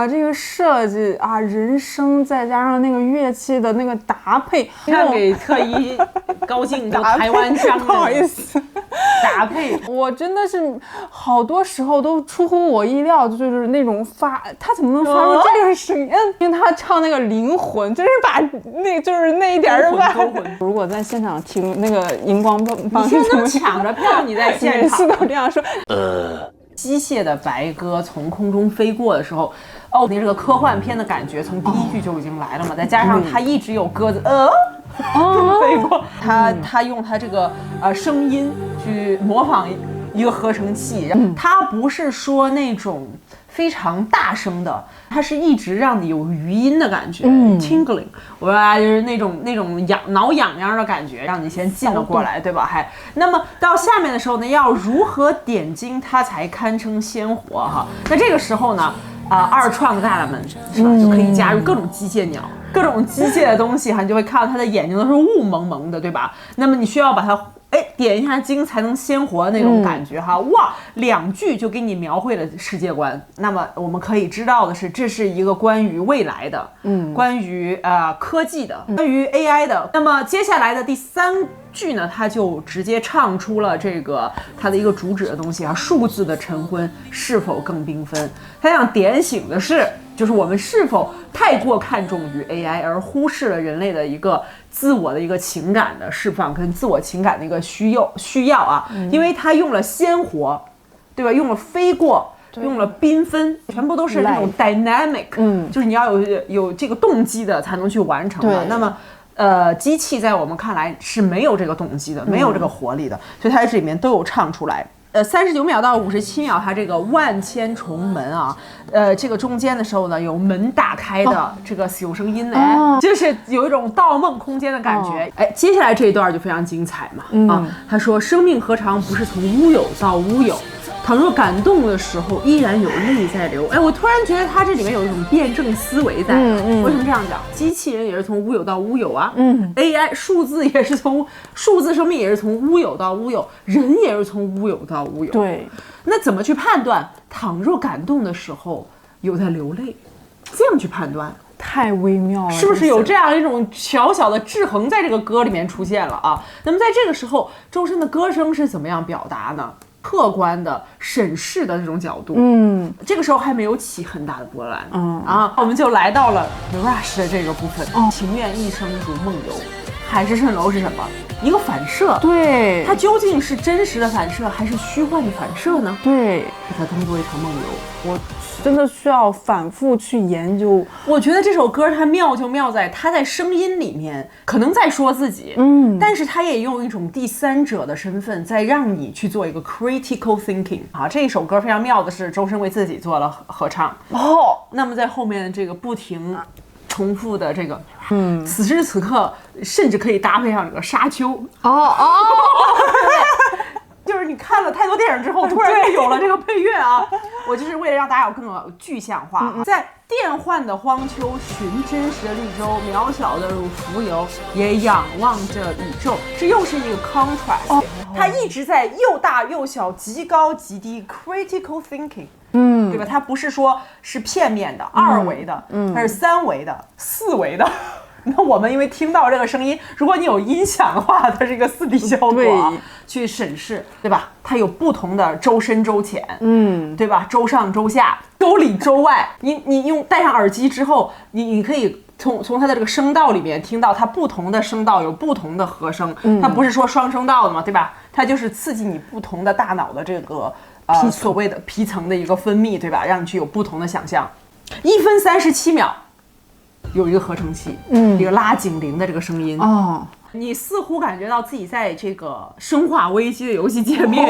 的这个设计啊，人声再加上那个乐器的那个搭配，看给特意高兴到台湾腔的，不好意思，搭配，我真的是好多时候都出乎我意料，就是那种他怎么能发出这个声音？因为他唱那个灵魂，真是把就是那一点儿吧。如果在现场听那个荧光棒，你现在能抢着票，你在现场每次都这样说。机械的白鸽从空中飞过的时候，那这个科幻片的感觉从第一句就已经来了嘛，再加上它一直有鸽子飞过，他用他这个声音去模仿一个合成器，它不是说那种非常大声的，它是一直让你有余音的感觉，tingling， 我说就是那种挠痒痒的感觉，让你先进了过来，对吧？那么到下面的时候呢，要如何点睛它才堪称鲜活哈？那这个时候呢，二创的大大们是吧，就可以加入各种机械鸟。各种机械的东西哈，你就会看到它的眼睛都是雾蒙蒙的，对吧？那么你需要把它点一下睛才能鲜活的那种感觉哈，哇，2句就给你描绘了世界观。那么我们可以知道的是，这是一个关于未来的，关于科技的，关于 AI 的。那么接下来的第3句呢，他就直接唱出了这个他的一个主旨的东西啊，数字的晨昏是否更缤纷？他想点醒的是，就是我们是否太过看重于 AI， 而忽视了人类的一个自我的一个情感的释放跟自我情感的一个需要啊，因为他用了鲜活，对吧？用了飞过。用了缤纷，全部都是那种 dynamic，就是你要有这个动机的才能去完成的。那么，机器在我们看来是没有这个动机的，没有这个活力的，所以它在这里面都有唱出来。39秒到57秒，它这个万千重门啊，这个中间的时候呢，有门打开的这个有声音呢，就是有一种盗梦空间的感觉。接下来这一段就非常精彩嘛，他说生命何尝不是从乌有到乌有。倘若感动的时候依然有泪在流，我突然觉得它这里面有一种辩证思维在。为什么这样讲？机器人也是从乌有到乌有啊，AI 数字也是从数字生命也是从乌有到乌有，人也是从乌有到乌有。对，那怎么去判断？倘若感动的时候有在流泪，这样去判断。太微妙了，是不是有这样一种小小的制衡在这个歌里面出现了啊？那么在这个时候，周深的歌声是怎么样表达呢？客观的审视的这种角度，这个时候还没有起很大的波澜，我们就来到了 Rush 的这个部分，情愿一生如梦游，海市蜃楼是什么？一个反射，对，它究竟是真实的反射还是虚幻的反射呢？对，把它当做一场梦游，我真的需要反复去研究。我觉得这首歌它妙就妙在它在声音里面可能在说自己，但是它也用一种第三者的身份在让你去做一个 critical thinking。好，这一首歌非常妙的是周深为自己做了合唱，那么在后面这个不停重复的这个，此时此刻甚至可以搭配上这个沙丘，就是你看了太多电影之后，突然就有了这个配乐啊！我就是为了让大家有更具象化，在变幻的荒丘寻真实的绿洲，渺小的如浮游，也仰望着宇宙。这又是一个 contrast，它一直在又大又小、极高极低 critical thinking。对吧？它不是说是片面的、2维的，它是3维的、4维的。那我们因为听到这个声音，如果你有音响的话，它是一个4D 效果去审视，对吧？它有不同的周深、周浅，对吧？周上、周下、周里、周外。你用戴上耳机之后，你可以从它的这个声道里面听到它不同的声道有不同的和声，它不是说双声道的嘛，对吧？它就是刺激你不同的大脑的这个所谓的皮层的一个分泌，对吧？让你去有不同的想象。1分37秒。有一个合成器，一个拉警铃的这个声音，你似乎感觉到自己在这个生化危机的游戏界面，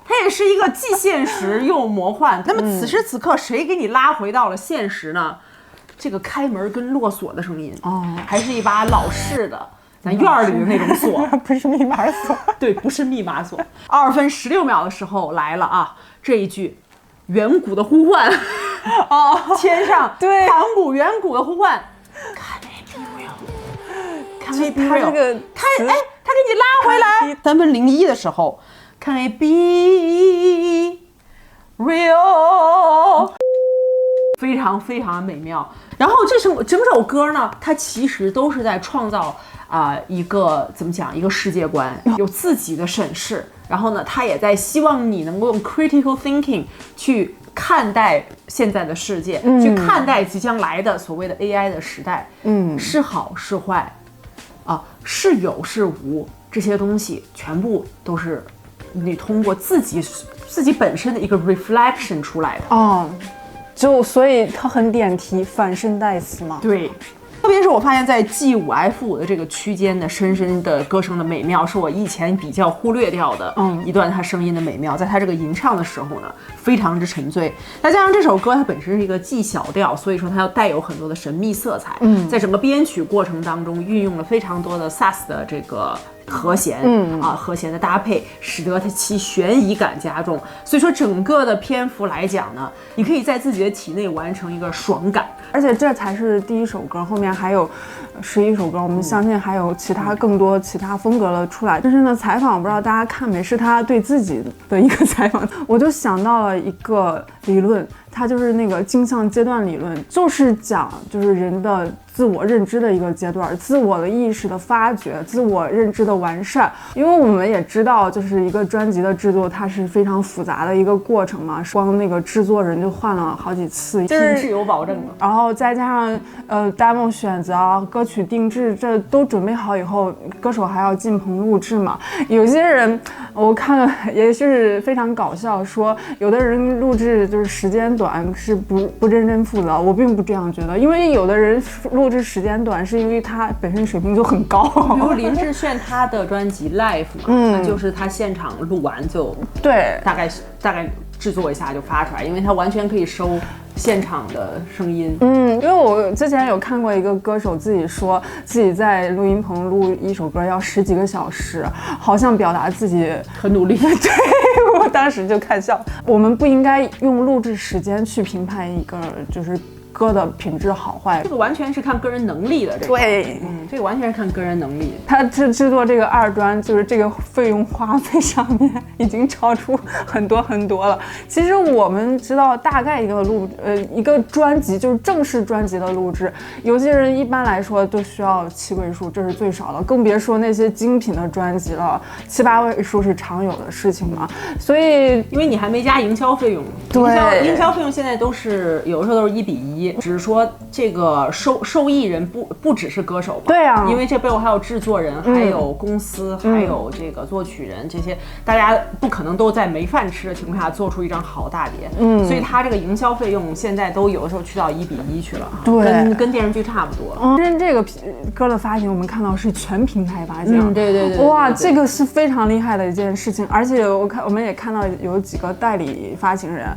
它也是一个既现实又魔幻。那么此时此刻，谁给你拉回到了现实呢？这个开门跟落锁的声音，还是一把老式的咱院里的那种锁，不是密码锁，对，不是密码锁。2分16秒的时候来了啊，这一句远古的呼唤。天上对盘古远古的呼唤，看 it be real， 看 it be real， 他给你拉回来。3分01的时候，看 it be real， 非常常非常美妙。然后整首歌呢，它其实都是在创造一个怎么讲，一个世界观，有自己的审视。然后呢，他也在希望你能够用 critical thinking 去看待现在的世界，去看待即将来的所谓的 AI 的时代，是好是坏，是有是无，这些东西全部都是你通过自己本身的一个 reflection 出来的。所以它很点题，反身代词嘛。对。特别是我发现，在 G5F5 的这个区间的深深的歌声的美妙，是我以前比较忽略掉的一段他声音的美妙。在他这个吟唱的时候呢，非常之沉醉。再加上这首歌它本身是一个 G 小调，所以说它要带有很多的神秘色彩。在整个编曲过程当中，运用了非常多的 SAS 的这个和弦，和弦的搭配，使得它其悬疑感加重。所以说整个的篇幅来讲呢，你可以在自己的体内完成一个爽感。而且这才是第一首歌，后面还有11首歌，我们相信还有更多其他风格的出来。深深的采访，我不知道大家看没，是他对自己的一个采访，我就想到了一个理论，它就是那个镜像阶段理论，就是讲就是人的自我认知的一个阶段，自我的意识的发掘，自我认知的完善。因为我们也知道，就是一个专辑的制作，它是非常复杂的一个过程嘛，光那个制作人就换了好几次，品质有保证的。然后再加上demo 选择、歌曲定制，这都准备好以后，歌手还要进棚录制嘛。有些人我看了也是非常搞笑，说有的人录制就是时间短，是不认真负责。我并不这样觉得，因为有的人录制时间短，是因为他本身水平就很高。比如林志炫他的专辑 Live 嘛，就是他现场录完就对，大概制作一下就发出来，因为他完全可以收现场的声音。因为我之前有看过一个歌手自己说自己在录音棚录一首歌要10几个小时，好像表达自己很努力。对，我当时就看笑。我们不应该用录制时间去评判一个就是歌的品质好坏，这个完全是看个人能力的。对，这个完全是看个人能力。他制作这个2专，就是这个费用花费上面已经超出很多了。其实我们知道，大概一个专辑，就是正式专辑的录制，有些人一般来说都需要7位数，这是最少的，更别说那些精品的专辑了，7、8位数是常有的事情嘛。所以，因为你还没加营销费用，对，营销费用现在都是有的时候都是1比1。只是说这个受益人不只是歌手嘛，对啊，因为这背后还有制作人，还有公司，还有这个作曲人，这些大家不可能都在没饭吃的情况下做出一张好大碟，所以他这个营销费用现在都有的时候去到1比1去了，对，跟电视剧差不多。这个歌的发行，我们看到是全平台发行，对，哇，这个是非常厉害的一件事情，而且我们也看到有几个代理发行人，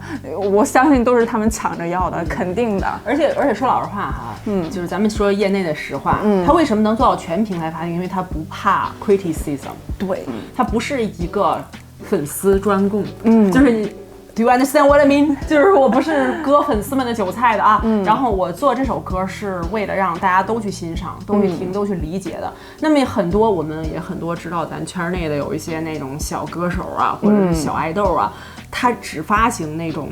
我相信都是他们抢着要的，肯定的。而且说老实话哈，就是咱们说业内的实话，他为什么能做到全平台发行？因为他不怕 criticism， 对，他不是一个粉丝专供，就是你 ，Do you understand what I mean？ 就是我不是割粉丝们的韭菜的啊，然后我做这首歌是为了让大家都去欣赏、都去听、都去理解的。那么我们也很多知道咱圈内的有一些那种小歌手啊，或者是小爱豆啊，他只发行那种。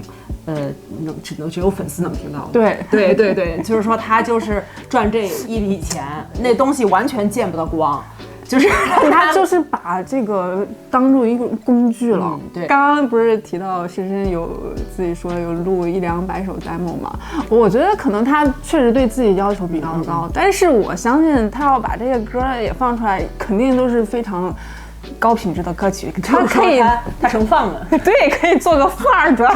只有粉丝能听到的。对，就是说他就是赚这一笔钱，那东西完全见不得光，就是他就是把这个当做一个工具了。对，刚刚不是提到深深有自己说有录100-200首 demo 嘛？我觉得可能他确实对自己要求比较高，但是我相信他要把这个歌也放出来，肯定都是非常高品质的歌曲。他可以，他成放了，对，可以做个放2专。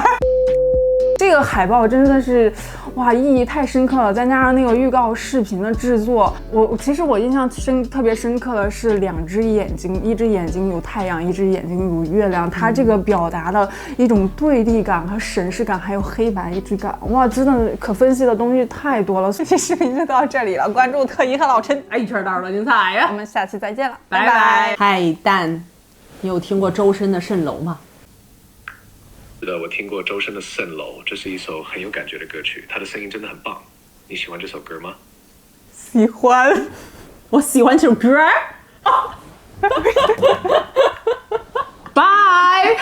这个海报真的是，哇，意义太深刻了。再加上那个预告视频的制作，其实我印象特别深刻的是2只眼睛，一只眼睛有太阳，一只眼睛有月亮。它这个表达的一种对立感和审视感，还有黑白一致感，哇，真的可分析的东西太多了。这期视频就到这里了，关注特一和老陈，一圈道的精彩呀！我们下期再见了，拜拜。嗨蛋，你有听过周深的《蜃楼》吗？是的，我听过周深的《蜃楼》，这是一首很有感觉的歌曲，他的声音真的很棒。你喜欢这首歌吗？喜欢，我喜欢这首歌。拜。